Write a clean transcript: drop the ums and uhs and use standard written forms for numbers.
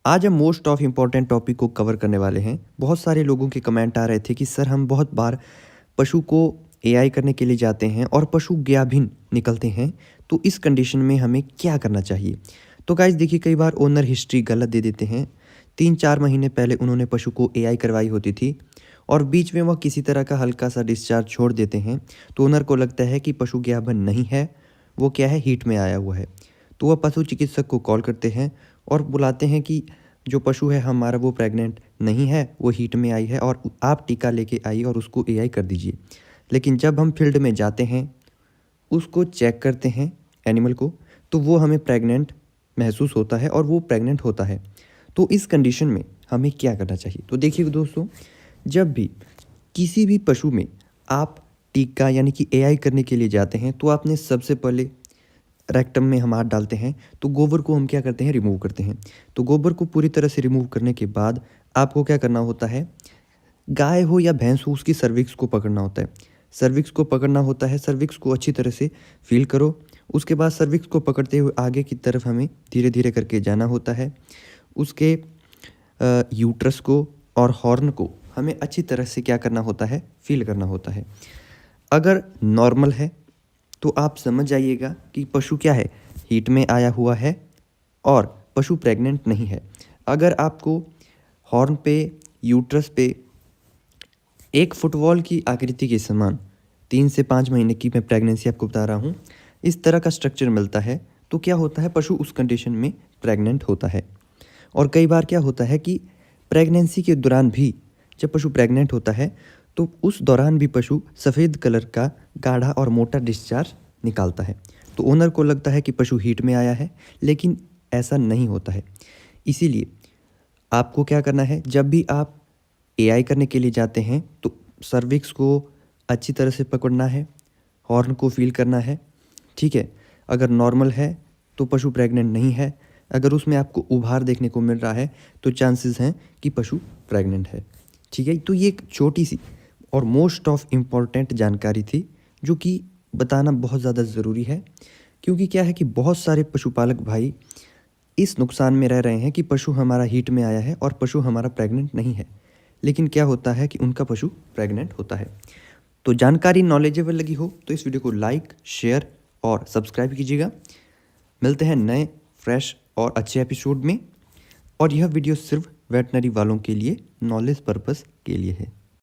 आज हम most of important topic को कवर करने वाले हैं। बहुत सारे लोगों के कमेंट आ रहे थे कि सर हम बहुत बार पशु को एआई करने के लिए जाते हैं और पशु गाभिन निकलते हैं, तो इस कंडीशन में हमें क्या करना चाहिए। तो गाइस देखिए, कई बार ओनर हिस्ट्री गलत दे देते हैं। 3-4 महीने पहले उन्होंने पशु को एआई करवाई होती थी और बीच में वह किसी तरह का हल्का सा डिस्चार्ज छोड़ देते हैं, तो ओनर को लगता है कि पशु गाभिन नहीं है, वो क्या है, हीट में आया हुआ है। तो वह पशु चिकित्सक को कॉल करते हैं और बुलाते हैं कि जो पशु है हमारा वो प्रेग्नेंट नहीं है, वो हीट में आई है और आप टीका लेके आइए और उसको एआई कर दीजिए। लेकिन जब हम फील्ड में जाते हैं, उसको चेक करते हैं एनिमल को, तो वो हमें प्रेग्नेंट महसूस होता है और वो प्रेग्नेंट होता है। तो इस कंडीशन में हमें क्या करना चाहिए। तो देखिए दोस्तों, जब भी किसी भी पशु में आप टीका यानी कि एआई करने के लिए जाते हैं, तो आपने सबसे पहले रेक्टम में हम हाथ डालते हैं, तो गोबर को हम क्या करते हैं, रिमूव करते हैं। तो गोबर को पूरी तरह से रिमूव करने के बाद आपको क्या करना होता है, गाय हो या भैंस हो, उसकी सर्विक्स को पकड़ना होता है। सर्विक्स को पकड़ना होता है, सर्विक्स को अच्छी तरह से फील करो। उसके बाद सर्विक्स को पकड़ते हुए आगे की तरफ हमें धीरे धीरे करके जाना होता है। उसके यूट्रस को और हॉर्न को हमें अच्छी तरह से क्या करना होता है, फील करना होता है। अगर नॉर्मल है तो आप समझ जाइएगा कि पशु क्या है, हीट में आया हुआ है और पशु प्रेग्नेंट नहीं है। अगर आपको हॉर्न पे, यूट्रस पे एक फुटबॉल की आकृति के समान 3 से 5 महीने की मैं प्रेगनेंसी आपको बता रहा हूँ, इस तरह का स्ट्रक्चर मिलता है, तो क्या होता है, पशु उस कंडीशन में प्रेग्नेंट होता है। और कई बार क्या होता है कि प्रेगनेंसी के दौरान भी जब पशु प्रेग्नेंट होता है, तो उस दौरान भी पशु सफ़ेद कलर का गाढ़ा और मोटा डिस्चार्ज निकालता है। तो ओनर को लगता है कि पशु हीट में आया है, लेकिन ऐसा नहीं होता है। इसीलिए आपको क्या करना है, जब भी आप एआई करने के लिए जाते हैं, तो सर्विक्स को अच्छी तरह से पकड़ना है, हॉर्न को फील करना है, ठीक है। अगर नॉर्मल है तो पशु प्रेग्नेंट नहीं है। अगर उसमें आपको उभार देखने को मिल रहा है, तो चांसेस हैं कि पशु प्रेग्नेंट है, ठीक है। तो ये एक छोटी सी और मोस्ट ऑफ इम्पॉर्टेंट जानकारी थी, जो कि बताना बहुत ज़्यादा ज़रूरी है। क्योंकि क्या है कि बहुत सारे पशुपालक भाई इस नुकसान में रह रहे हैं कि पशु हमारा हीट में आया है और पशु हमारा प्रेग्नेंट नहीं है, लेकिन क्या होता है कि उनका पशु प्रेग्नेंट होता है। तो जानकारी नॉलेजेबल लगी हो तो इस वीडियो को लाइक, शेयर और सब्सक्राइब कीजिएगा। मिलते हैं नए फ्रेश और अच्छे एपिसोड में। और यह वीडियो सिर्फ वेटनरी वालों के लिए, नॉलेज पर्पस के लिए है।